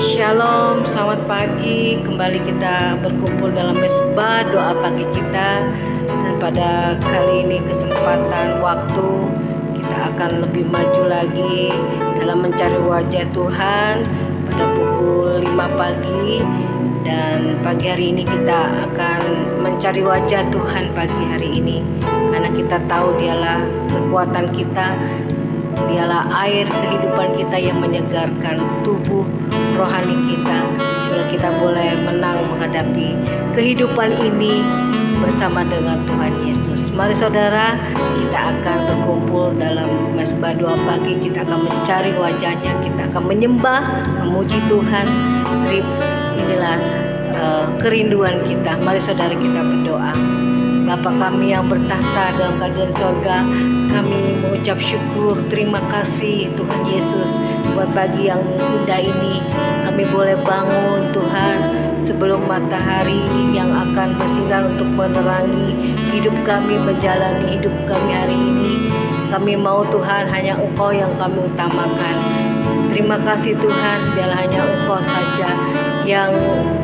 Shalom, selamat pagi. Kembali kita berkumpul dalam mesbah doa pagi kita. Dan pada kali ini kesempatan waktu kita akan lebih maju lagi dalam mencari wajah Tuhan pada pukul 5 pagi. Dan pagi hari ini kita akan mencari wajah Tuhan pagi hari ini, karena kita tahu Dialah kekuatan kita, Dialah air kehidupan kita yang menyegarkan tubuh rohani kita, sehingga kita boleh menang menghadapi kehidupan ini bersama dengan Tuhan Yesus. Mari saudara, kita akan berkumpul dalam mesbah doa pagi. Kita akan mencari wajahnya, kita akan menyembah, memuji Tuhan. Inilah kerinduan kita. Mari saudara, kita berdoa. Bapa kami yang bertahta dalam kerajaan sorga, kami mengucap syukur, terima kasih Tuhan Yesus buat pagi yang indah ini. Kami boleh bangun Tuhan sebelum matahari yang akan bersinar untuk menerangi hidup kami, menjalani hidup kami hari ini. Kami mau Tuhan, hanya Engkau yang kami utamakan. Terima kasih Tuhan, biarlah hanya Engkau saja yang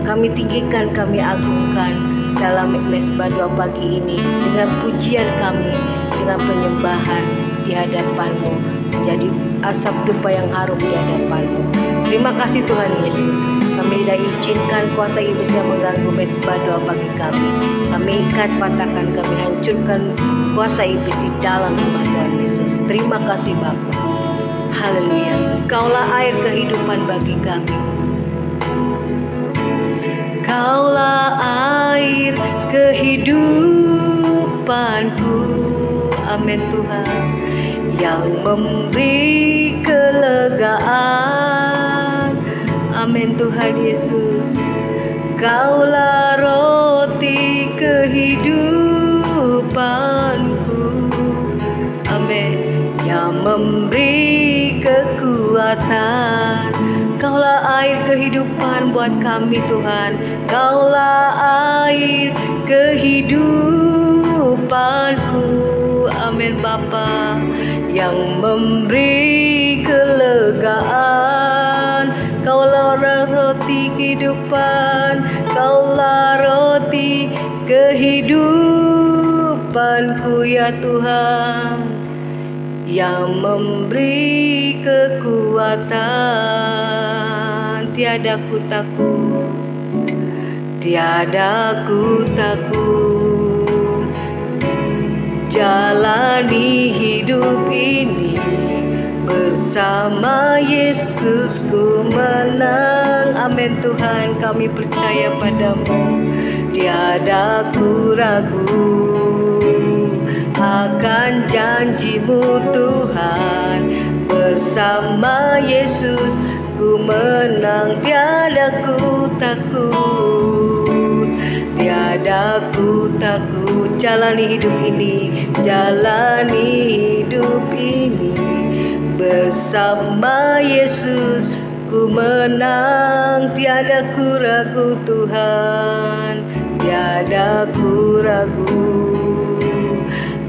kami tinggikan, kami agungkan dalam mesbah doa pagi ini, dengan pujian kami, dengan penyembahan di hadapan-Mu, menjadi asap dupa yang harum di hadapan-Mu. Terima kasih Tuhan Yesus. Kami tidak izinkan kuasa iblis yang mengganggu mesbah doa pagi kami. Kami ikat, patahkan, kami hancurkan kuasa iblis di dalam nama Tuhan Yesus. Terima kasih Bapa. Haleluya. Kaulah air kehidupan bagi kami. Kaulah air kehidupanku, amin Tuhan, yang memberi kelegaan, amin Tuhan Yesus. Kaulah roti kehidupanku, amin, yang memberi kekuatan. Kaulah air kehidupan buat kami Tuhan. Kaulah air kehidupanku, amin Bapa, yang memberi kelegaan. Kaulah roti kehidupan, kaulah roti kehidupanku ya Tuhan, yang memberi kekuatan. Tiada ku takut, tiada ku takut, jalani hidup ini bersama Yesus ku menang. Amin Tuhan, kami percaya padamu. Tiada ku ragu akan janji-Mu Tuhan, bersama Yesus ku menang. Tiada ku takut, tiada ku takut, jalani hidup ini, jalani hidup ini bersama Yesus ku menang. Tiada ku ragu Tuhan, tiada ku ragu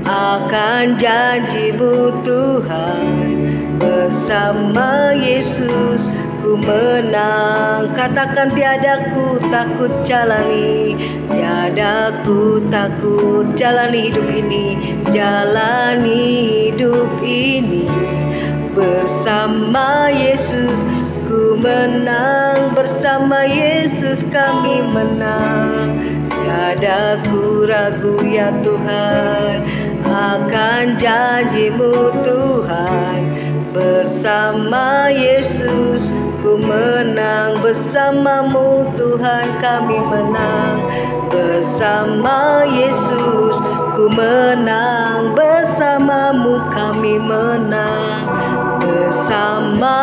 akan janji-Mu Tuhan, bersama Yesus ku menang. Katakan, tiada ku takut jalani, tiada ku takut jalani hidup ini, jalani hidup ini bersama Yesus ku menang. Bersama Yesus kami menang. Tiada ku ragu ya Tuhan akan janji-Mu Tuhan, bersama Yesus ku menang. Bersama-Mu Tuhan kami menang, bersama Yesus ku menang. Bersama-Mu kami menang, bersama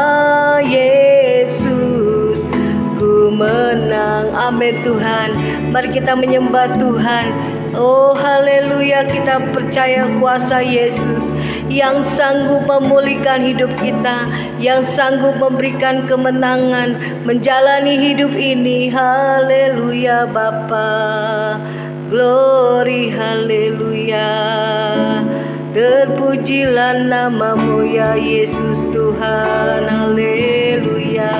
Yesus ku menang. Amin Tuhan. Mari kita menyembah Tuhan. Oh haleluya, kita percaya kuasa Yesus yang sanggup memulihkan hidup kita, yang sanggup memberikan kemenangan menjalani hidup ini. Haleluya Bapa, glory haleluya. Terpujilah nama-Mu ya Yesus Tuhan, haleluya.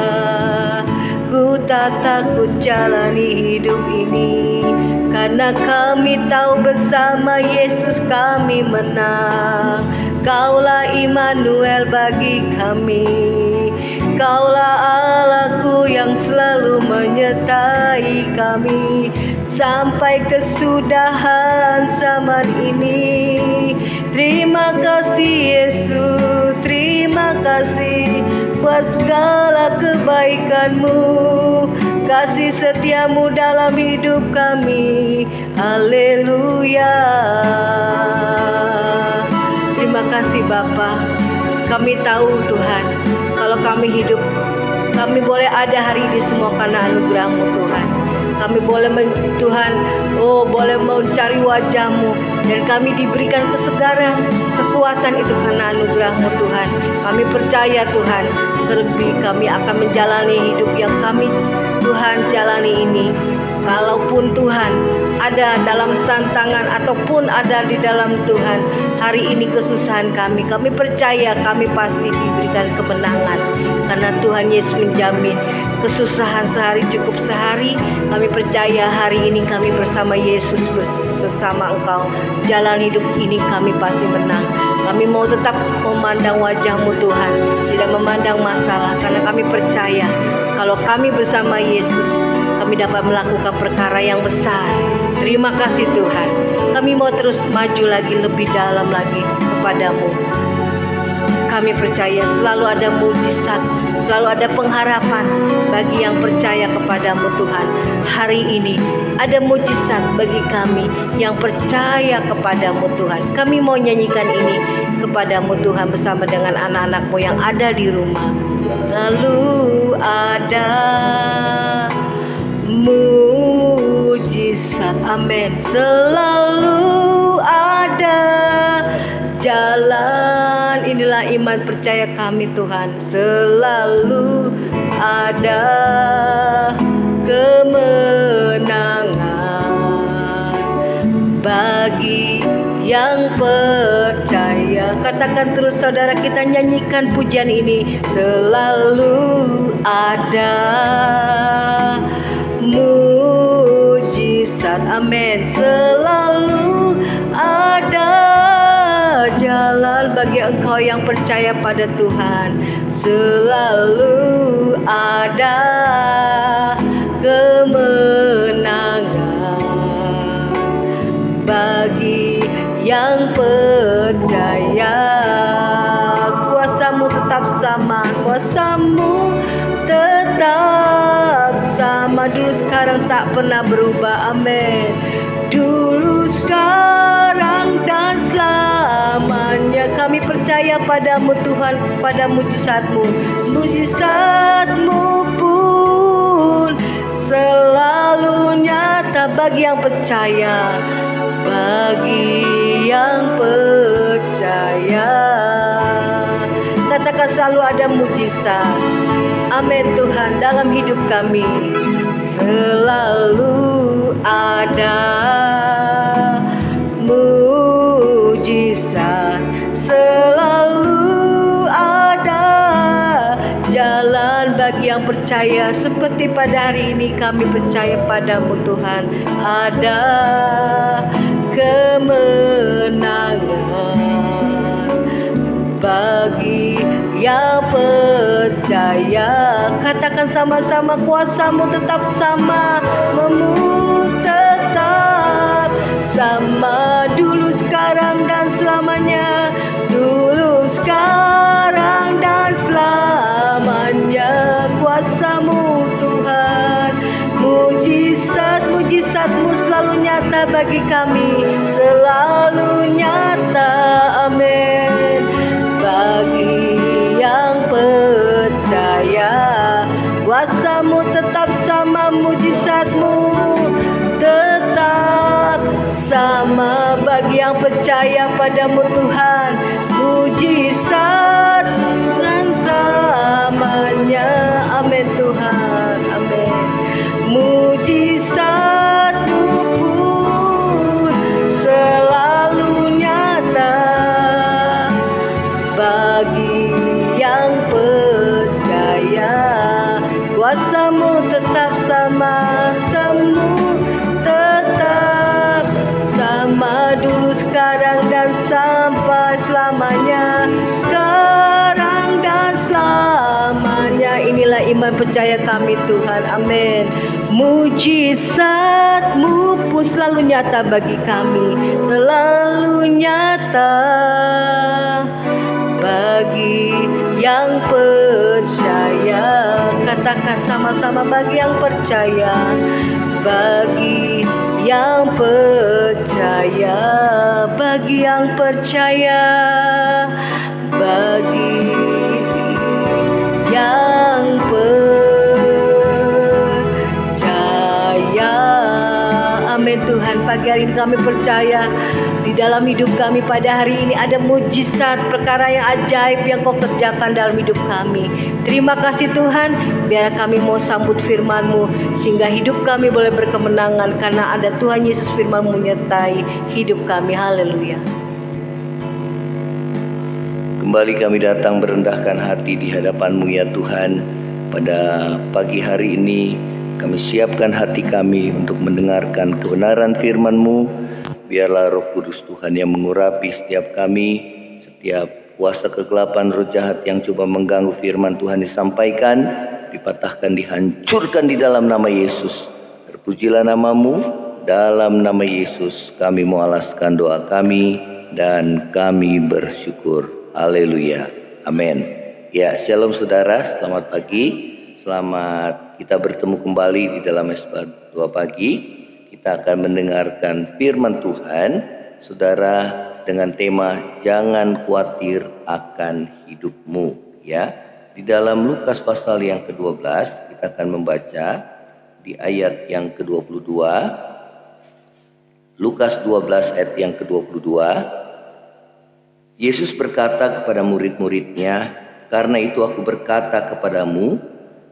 tak takut jalani hidup ini, karena kami tahu bersama Yesus kami menang. Kaulah Immanuel bagi kami, Kaulah Allahku yang selalu menyertai kami sampai kesudahan zaman ini. Terima kasih Yesus, terima kasih buat segala kebaikan-Mu, kasih setiamu dalam hidup kami. Haleluya. Terima kasih Bapa. Kami tahu Tuhan, kalau kami hidup, kami boleh ada hari ini semua karena anugerah-Mu Tuhan. Kami boleh Tuhan, boleh mencari wajah-Mu, dan kami diberikan kesegaran, kekuatan itu karena anugerah-Mu Tuhan. Kami percaya Tuhan, terlebih kami akan menjalani hidup yang kami Tuhan jalani ini. Kalaupun Tuhan ada dalam tantangan ataupun ada di dalam Tuhan hari ini kesusahan kami percaya kami pasti diberikan kemenangan, karena Tuhan Yesus menjamin kesusahan sehari cukup sehari. Kami percaya hari ini kami bersama Yesus, bersama Engkau, jalan hidup ini kami pasti menang. Kami mau tetap memandang wajah-Mu Tuhan, tidak memandang masalah, karena kami percaya kalau kami bersama Yesus, kami dapat melakukan perkara yang besar. Terima kasih Tuhan. Kami mau terus maju lagi, lebih dalam lagi kepadamu. Kami percaya selalu ada mujizat, selalu ada pengharapan bagi yang percaya kepadamu Tuhan. Hari ini ada mujizat bagi kami yang percaya kepadamu Tuhan. Kami mau nyanyikan ini kepadamu Tuhan bersama dengan anak-anakmu yang ada di rumah. Lalu ada mujizat, amin. Selalu ada jalan, inilah iman percaya kami Tuhan. Selalu ada kemenangan bagi yang percaya. Katakan terus saudara, kita nyanyikan pujian ini. Selalu ada mujizat, amin. Selalu ada jalan bagi engkau yang percaya pada Tuhan. Selalu ada kemenangan bagi yang percaya. Kuasa-Mu tetap sama, kuasa-Mu tetap sama, dulu sekarang tak pernah berubah, amin. Dulu sekarang dan selamanya kami percaya padamu Tuhan, pada mujizat-Mu. Mujizat-Mu pun selalu nyata bagi yang percaya, bagi yang percaya. Katakan selalu ada mujizat, amin Tuhan, dalam hidup kami. Selalu ada mujizat, selalu ada jalan bagi yang percaya. Seperti pada hari ini kami percaya padamu Tuhan, ada kemenangan bagi yang percaya. Katakan sama-sama, kuasa-Mu tetap sama, Mu tetap sama, dulu sekarang dan selamanya. Dulu sekarang dan selamanya. Kuasa-Mu Tuhan, mujizat-mujizat-Mu selalu nyata bagi kami, selalu nyata, amin. Bagi yang percaya, kuasa-Mu tetap sama, mujizat-Mu tetap sama bagi yang percaya padamu Tuhan. Mujizat dan selamanya, amin Tuhan, amin. Mujizat-Mu pun selalu nyata bagi yang percaya. kuasa-Mu tetap sama, tetap sama dulu, sekarang dan sampai selamanya, sekarang dan selamanya. Inilah iman percaya kami Tuhan, amin. Mujizat-Mu pun selalu nyata bagi kami, selalu nyata bagi yang percaya. Katakan sama-sama, bagi yang percaya, bagi yang percaya, bagi yang percaya, bagi yang percaya. Amin Tuhan, pagi hari ini kami percaya di dalam hidup kami pada hari ini ada mujizat, perkara yang ajaib yang Kau kerjakan dalam hidup kami. Terima kasih Tuhan, biar kami mau sambut firman-Mu sehingga hidup kami boleh berkemenangan karena ada Tuhan Yesus, firman-Mu menyertai hidup kami. Haleluya. Kembali kami datang merendahkan hati di hadapan-Mu ya Tuhan. Pada pagi hari ini kami siapkan hati kami untuk mendengarkan kebenaran firman-Mu. Biarlah Roh Kudus Tuhan yang mengurapi setiap kami, setiap kuasa kegelapan, roh jahat yang coba mengganggu firman Tuhan disampaikan, dipatahkan, dihancurkan di dalam nama Yesus. Terpujilah nama-Mu, dalam nama Yesus kami mengalaskan doa kami dan kami bersyukur. Haleluya, amin. Ya, shalom saudara, selamat pagi. Selamat kita bertemu kembali di dalam Mesbah Doa Pagi. Kita akan mendengarkan firman Tuhan, saudara, dengan tema jangan khawatir akan hidupmu. Ya, di dalam Lukas pasal yang ke-12 kita akan membaca di ayat yang ke-22. Lukas 12 ayat yang ke-22. Yesus berkata kepada murid-muridnya, "Karena itu aku berkata kepadamu,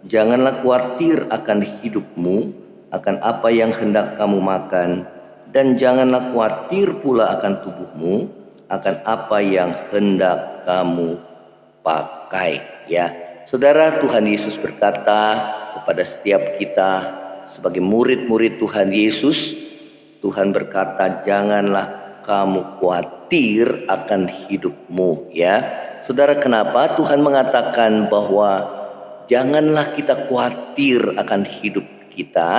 janganlah khawatir akan hidupmu, akan apa yang hendak kamu makan, dan janganlah khawatir pula akan tubuhmu, akan apa yang hendak kamu pakai." Ya, saudara, Tuhan Yesus berkata kepada setiap kita sebagai murid-murid Tuhan Yesus. Tuhan berkata, janganlah kamu khawatir akan hidupmu. Ya, saudara, kenapa Tuhan mengatakan bahwa janganlah kita khawatir akan hidup kita?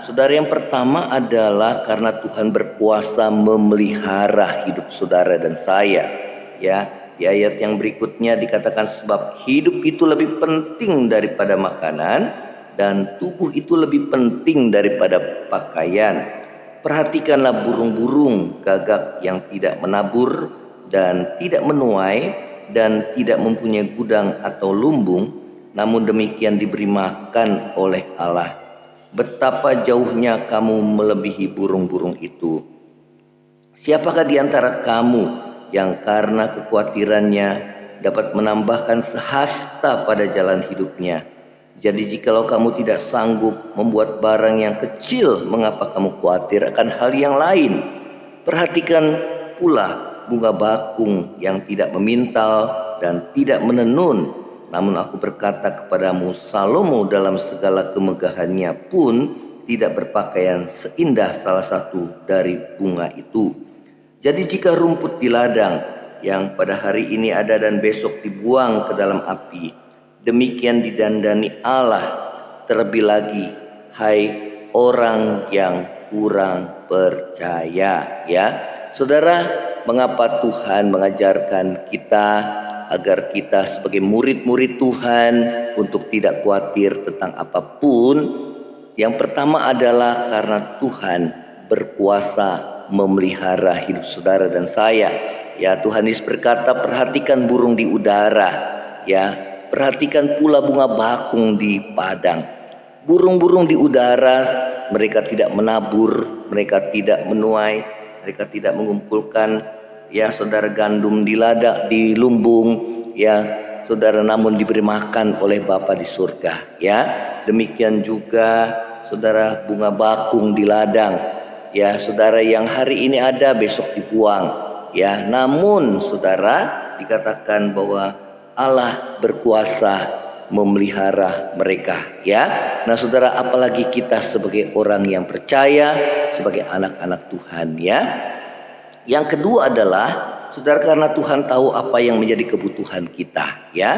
Saudara, yang pertama adalah karena Tuhan berkuasa memelihara hidup saudara dan saya. Ya, di ayat yang berikutnya dikatakan, sebab hidup itu lebih penting daripada makanan dan tubuh itu lebih penting daripada pakaian. Perhatikanlah burung-burung gagak yang tidak menabur dan tidak menuai dan tidak mempunyai gudang atau lumbung, namun demikian diberi makan oleh Allah. Betapa jauhnya kamu melebihi burung-burung itu. Siapakah di antara kamu yang karena kekhawatirannya dapat menambahkan sehasta pada jalan hidupnya? Jadi jikalau kamu tidak sanggup membuat barang yang kecil, mengapa kamu khawatir akan hal yang lain? Perhatikan pula bunga bakung yang tidak memintal dan tidak menenun. Namun aku berkata kepadamu, Salomo dalam segala kemegahannya pun tidak berpakaian seindah salah satu dari bunga itu. Jadi jika rumput di ladang yang pada hari ini ada dan besok dibuang ke dalam api, demikian didandani Allah. Terlebih lagi, hai orang yang kurang percaya. Ya, saudara, mengapa Tuhan mengajarkan kita agar kita sebagai murid-murid Tuhan untuk tidak khawatir tentang apapun? Yang pertama adalah karena Tuhan berkuasa memelihara hidup saudara dan saya. Ya, Tuhan Yesus berkata, perhatikan burung di udara. Ya, perhatikan pula bunga bakung di padang. Burung-burung di udara, mereka tidak menabur, mereka tidak menuai, mereka tidak mengumpulkan, ya saudara, gandum di ladang, di lumbung, ya saudara, namun diberi makan oleh Bapa di surga. Ya, demikian juga saudara, bunga bakung di ladang, ya saudara, yang hari ini ada besok dibuang. Ya, namun saudara, dikatakan bahwa Allah berkuasa memelihara mereka, ya. Nah, saudara, apalagi kita sebagai orang yang percaya, sebagai anak-anak Tuhan, ya. Yang kedua adalah, saudara, karena Tuhan tahu apa yang menjadi kebutuhan kita, ya.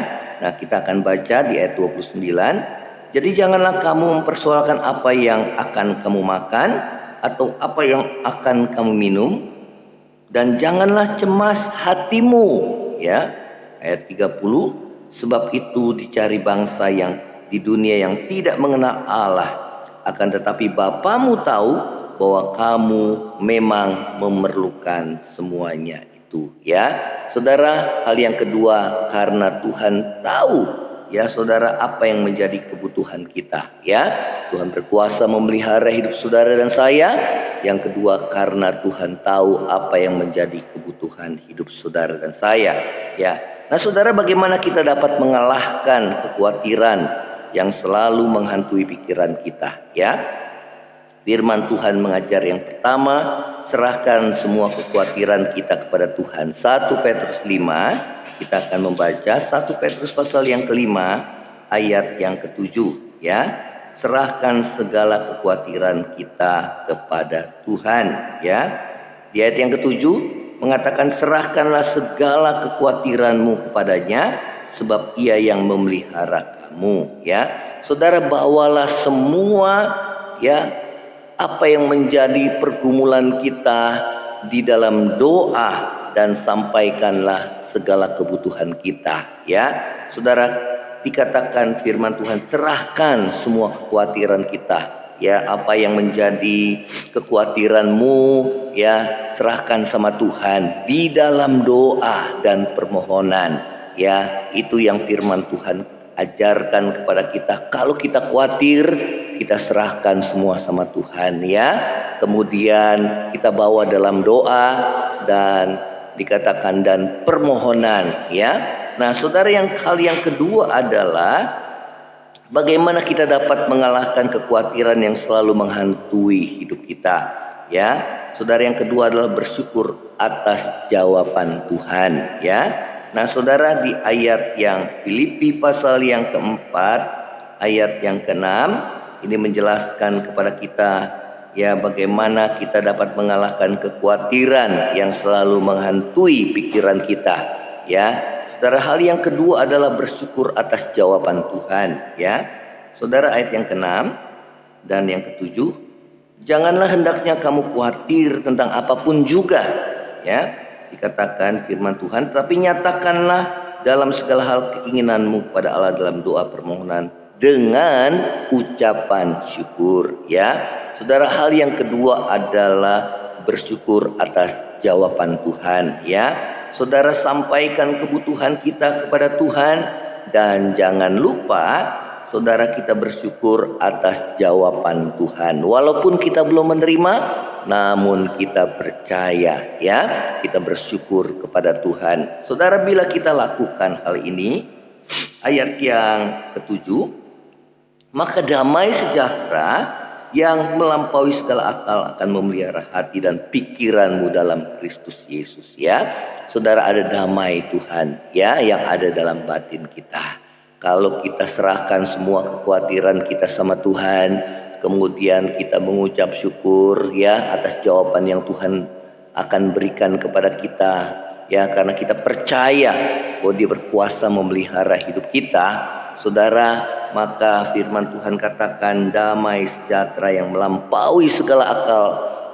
Nah, kita akan baca di ayat 29. Jadi janganlah kamu mempersoalkan apa yang akan kamu makan atau apa yang akan kamu minum, dan janganlah cemas hatimu, ya. Ayat 30. Sebab itu dicari bangsa yang di dunia yang tidak mengenal Allah. Akan tetapi Bapamu tahu bahwa kamu memang memerlukan semuanya itu, ya. Saudara, hal yang kedua, karena Tuhan tahu, ya saudara, apa yang menjadi kebutuhan kita, ya. Tuhan berkuasa memelihara hidup saudara dan saya. Yang kedua, karena Tuhan tahu apa yang menjadi kebutuhan hidup saudara dan saya, ya. Nah, saudara, bagaimana kita dapat mengalahkan kekhawatiran yang selalu menghantui pikiran kita, ya? Firman Tuhan mengajar yang pertama, serahkan semua kekhawatiran kita kepada Tuhan. 1 Petrus 5, kita akan membaca 1 Petrus pasal yang kelima, ayat yang ke-7, ya. Serahkan segala kekhawatiran kita kepada Tuhan, ya. Di ayat yang ke-7 mengatakan, serahkanlah segala kekhawatiranmu kepadanya, sebab ia yang memelihara kamu, ya. Saudara, bawalah semua, ya, apa yang menjadi pergumulan kita di dalam doa, dan sampaikanlah segala kebutuhan kita, ya. Saudara, dikatakan firman Tuhan, serahkan semua kekhawatiran kita. Ya, apa yang menjadi kekhawatiranmu, ya, serahkan sama Tuhan di dalam doa dan permohonan, ya. Itu yang firman Tuhan ajarkan kepada kita. Kalau kita khawatir, kita serahkan semua sama Tuhan, ya. Kemudian kita bawa dalam doa dan dikatakan dan permohonan, ya. Nah, saudara, hal yang kedua adalah bagaimana kita dapat mengalahkan kekhawatiran yang selalu menghantui hidup kita, ya. Saudara, yang kedua adalah bersyukur atas jawaban Tuhan, ya. Nah, saudara, di ayat yang Filipi pasal yang keempat, ayat yang ke-6, ini menjelaskan kepada kita, ya, bagaimana kita dapat mengalahkan kekhawatiran yang selalu menghantui pikiran kita, ya. Saudara, hal yang kedua adalah bersyukur atas jawaban Tuhan, ya. Saudara, ayat yang ke-6 dan yang ke-7, janganlah hendaknya kamu khawatir tentang apapun juga, ya. Dikatakan firman Tuhan, tapi nyatakanlah dalam segala hal keinginanmu kepada Allah dalam doa permohonan dengan ucapan syukur, ya. Saudara, hal yang kedua adalah bersyukur atas jawaban Tuhan, ya. Saudara, sampaikan kebutuhan kita kepada Tuhan, dan jangan lupa, saudara, kita bersyukur atas jawaban Tuhan. Walaupun kita belum menerima, namun kita percaya, ya, kita bersyukur kepada Tuhan. Saudara, bila kita lakukan hal ini, ayat yang ke-7, maka damai sejahtera yang melampaui segala akal akan memelihara hati dan pikiranmu dalam Kristus Yesus, ya. Saudara, ada damai Tuhan, ya, yang ada dalam batin kita. Kalau kita serahkan semua kekhawatiran kita sama Tuhan, kemudian kita mengucap syukur, ya, atas jawaban yang Tuhan akan berikan kepada kita, ya, karena kita percaya bahwa Dia berkuasa memelihara hidup kita, saudara, maka firman Tuhan katakan damai sejahtera yang melampaui segala akal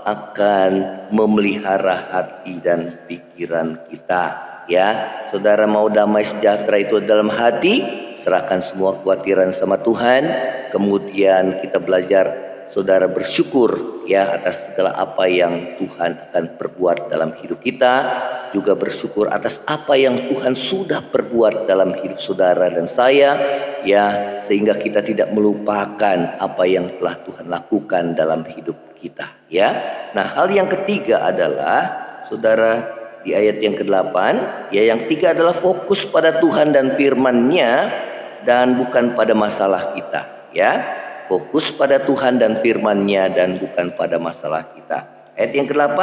akan memelihara hati dan pikiran kita, ya. Saudara, mau damai sejahtera itu dalam hati, serahkan semua kekhawatiran sama Tuhan. Kemudian kita belajar, saudara, bersyukur, ya, atas segala apa yang Tuhan akan perbuat dalam hidup kita. Juga bersyukur atas apa yang Tuhan sudah perbuat dalam hidup saudara dan saya, ya, sehingga kita tidak melupakan apa yang telah Tuhan lakukan dalam hidup kita, ya. Nah, hal yang ketiga adalah, saudara, di ayat yang ke-8, ya, yang ketiga adalah fokus pada Tuhan dan firman-Nya dan bukan pada masalah kita, ya. Fokus pada Tuhan dan firman-Nya dan bukan pada masalah kita. Ayat yang ke-8,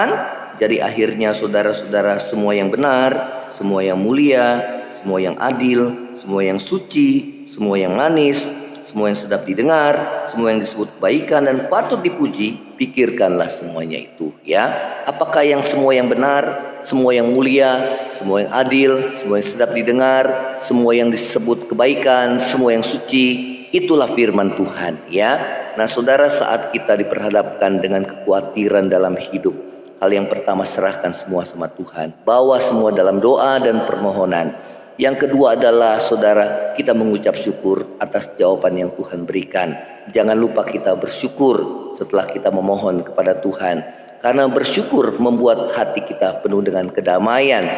jadi akhirnya saudara-saudara, semua yang benar, semua yang mulia, semua yang adil, semua yang suci, semua yang manis, semua yang sedap didengar, semua yang disebut kebaikan dan patut dipuji, pikirkanlah semuanya itu, ya. Apakah yang semua yang benar, semua yang mulia, semua yang adil, semua yang sedap didengar, semua yang disebut kebaikan, semua yang suci, itulah firman Tuhan, ya. Nah, saudara, saat kita diperhadapkan dengan kekhawatiran dalam hidup, hal yang pertama, serahkan semua sama Tuhan. Bawa semua dalam doa dan permohonan. Yang kedua adalah, saudara, kita mengucap syukur atas jawaban yang Tuhan berikan. Jangan lupa kita bersyukur setelah kita memohon kepada Tuhan. Karena bersyukur membuat hati kita penuh dengan kedamaian.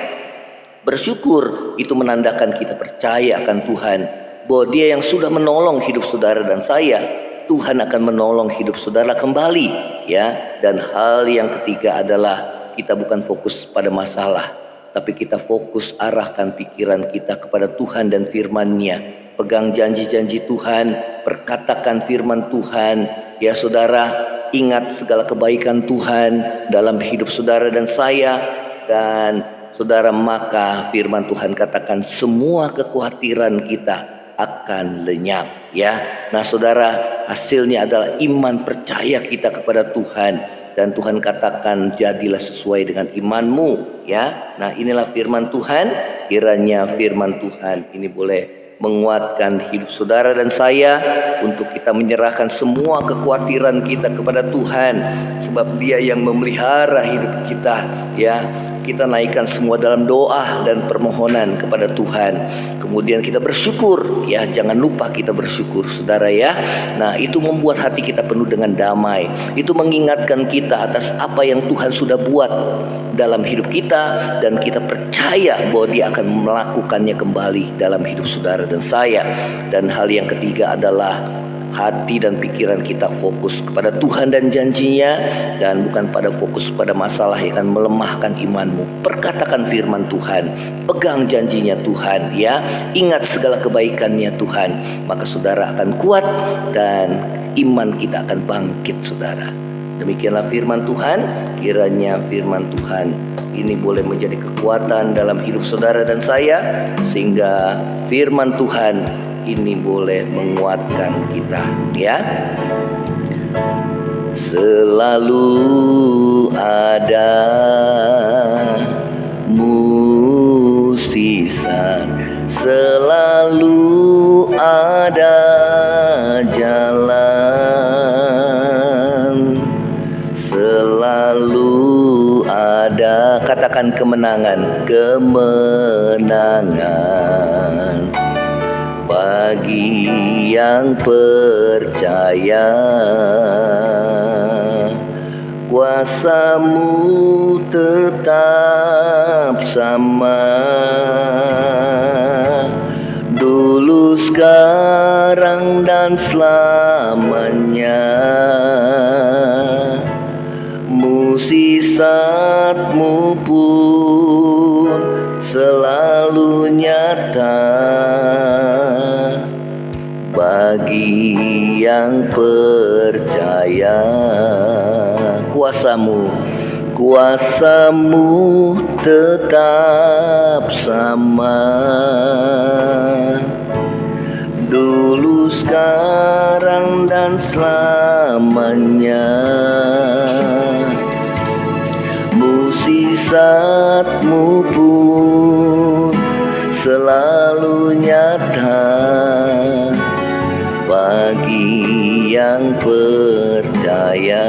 Bersyukur itu menandakan kita percaya akan Tuhan, bahwa Dia yang sudah menolong hidup saudara dan saya, Tuhan akan menolong hidup saudara kembali, ya. Dan hal yang ketiga adalah kita bukan fokus pada masalah, tapi kita fokus arahkan pikiran kita kepada Tuhan dan firman-Nya. Pegang janji-janji Tuhan, perkatakan firman Tuhan, ya saudara. Ingat segala kebaikan Tuhan dalam hidup saudara dan saya, dan saudara, maka firman Tuhan katakan semua kekhawatiran kita akan lenyap, ya. Nah, saudara, hasilnya adalah iman percaya kita kepada Tuhan, dan Tuhan katakan jadilah sesuai dengan imanmu, ya. Nah, inilah firman Tuhan. Kiranya firman Tuhan ini boleh menguatkan hidup saudara dan saya untuk kita menyerahkan semua kekhawatiran kita kepada Tuhan, sebab Dia yang memelihara hidup kita, ya. Kita naikkan semua dalam doa dan permohonan kepada Tuhan. Kemudian kita bersyukur, ya. Jangan lupa kita bersyukur, saudara, ya. Nah, itu membuat hati kita penuh dengan damai. Itu mengingatkan kita atas apa yang Tuhan sudah buat dalam hidup kita, dan kita percaya bahwa Dia akan melakukannya kembali dalam hidup saudara dan saya. Dan hal yang ketiga adalah hati dan pikiran kita fokus kepada Tuhan dan janjinya, dan bukan pada fokus pada masalah yang akan melemahkan imanmu. Perkatakan firman Tuhan, pegang janjinya Tuhan, ya. Ingat segala kebaikannya Tuhan, maka saudara akan kuat dan iman kita akan bangkit, saudara. Demikianlah firman Tuhan. Kiranya firman Tuhan ini boleh menjadi kekuatan dalam hidup saudara dan saya, sehingga firman Tuhan ini boleh menguatkan kita, ya. Selalu ada mukjizat, selalu ada jalan, selalu ada, katakan, kemenangan, kemenangan bagi yang percaya. Kuasa-Mu tetap sama, dulu, sekarang, dan selamanya. Mukjizat-Mu pun selalu nyata bagi yang percaya. Kuasa-Mu tetap sama, dulu, sekarang, dan selamanya. Mukjizat-Mu pun selalu nyata bagi yang percaya.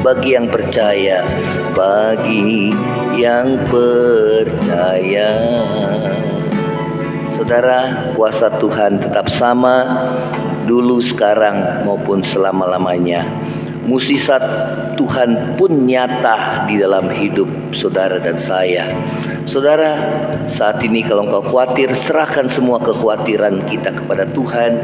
Bagi yang percaya, bagi yang percaya. Saudara, kuasa Tuhan tetap sama, dulu, sekarang, maupun selama-lamanya. Mukjizat Tuhan pun nyata di dalam hidup saudara dan saya. Saudara, saat ini kalau engkau khawatir, serahkan semua kekhawatiran kita kepada Tuhan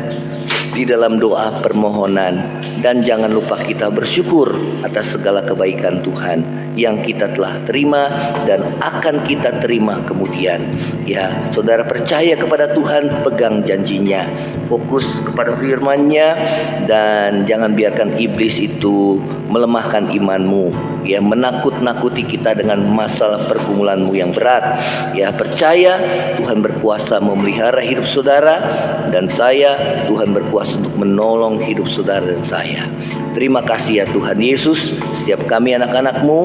di dalam doa permohonan, dan jangan lupa kita bersyukur atas segala kebaikan Tuhan yang kita telah terima dan akan kita terima kemudian. Ya, saudara, percaya kepada Tuhan, pegang janjinya, fokus kepada firman-Nya, dan jangan biarkan iblis itu melemahkan imanmu. ya menakut-nakuti kita dengan masalah pergumulanmu yang berat. Ya, percaya Tuhan berkuasa memelihara hidup saudara dan saya. Tuhan berkuasa untuk menolong hidup saudara dan saya. Terima kasih ya Tuhan Yesus. Setiap kami anak-anak-Mu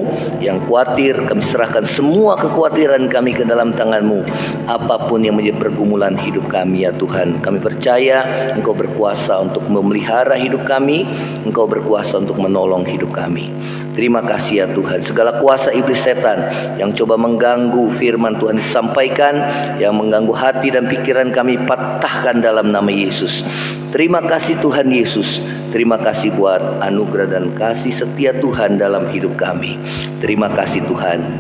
yang khawatir, kami serahkan semua kekhawatiran kami ke dalam tangan-Mu. Apapun yang menjadi pergumulan hidup kami ya Tuhan, kami percaya Engkau berkuasa untuk memelihara hidup kami. Engkau berkuasa untuk menolong hidup kami. Terima kasih ya Tuhan. Segala kuasa iblis setan yang coba mengganggu firman Tuhan disampaikan, yang mengganggu hati dan pikiran kami, patahkan dalam nama Yesus. Terima kasih Tuhan Yesus. Terima kasih buat anugerah dan kasih setia Tuhan dalam hidup kami. Terima kasih Tuhan.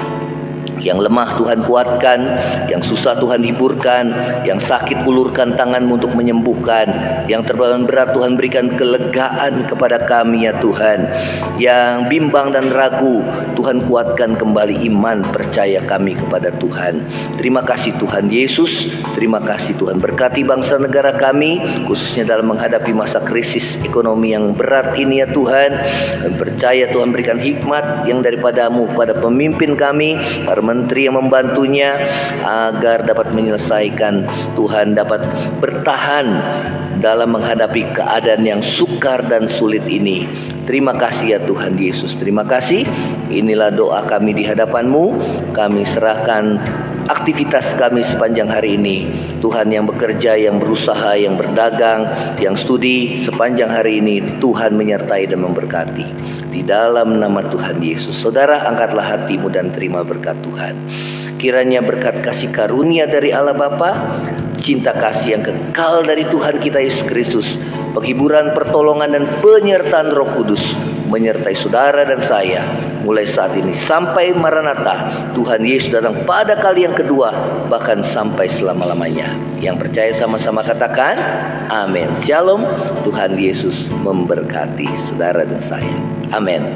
Yang lemah Tuhan kuatkan, yang susah Tuhan hiburkan, yang sakit ulurkan tangan-Mu untuk menyembuhkan, yang terbeban berat Tuhan berikan kelegaan kepada kami ya Tuhan. Yang bimbang dan ragu Tuhan kuatkan kembali iman percaya kami kepada Tuhan. Terima kasih Tuhan Yesus. Terima kasih Tuhan, berkati bangsa negara kami, khususnya dalam menghadapi masa krisis ekonomi yang berat ini ya Tuhan. Kami percaya Tuhan berikan hikmat yang daripada-Mu pada pemimpin kami, para menteri yang membantunya, agar dapat menyelesaikan, Tuhan dapat bertahan dalam menghadapi keadaan yang sukar dan sulit ini. Terima kasih ya Tuhan Yesus. Terima kasih. Inilah doa kami di hadapan-Mu. Kami serahkan aktivitas kami sepanjang hari ini. Tuhan yang bekerja, yang berusaha, yang berdagang, yang studi sepanjang hari ini, Tuhan menyertai dan memberkati. Di dalam nama Tuhan Yesus. Saudara, angkatlah hatimu dan terima berkat Tuhan. Kiranya berkat kasih karunia dari Allah Bapa, cinta kasih yang kekal dari Tuhan kita Yesus Kristus, penghiburan, pertolongan dan penyertaan Roh Kudus menyertai saudara dan saya mulai saat ini sampai Maranatha, Tuhan Yesus datang pada kali yang kedua, bahkan sampai selama-lamanya. Yang percaya sama-sama katakan amin. Shalom. Tuhan Yesus memberkati saudara dan saya. Amin.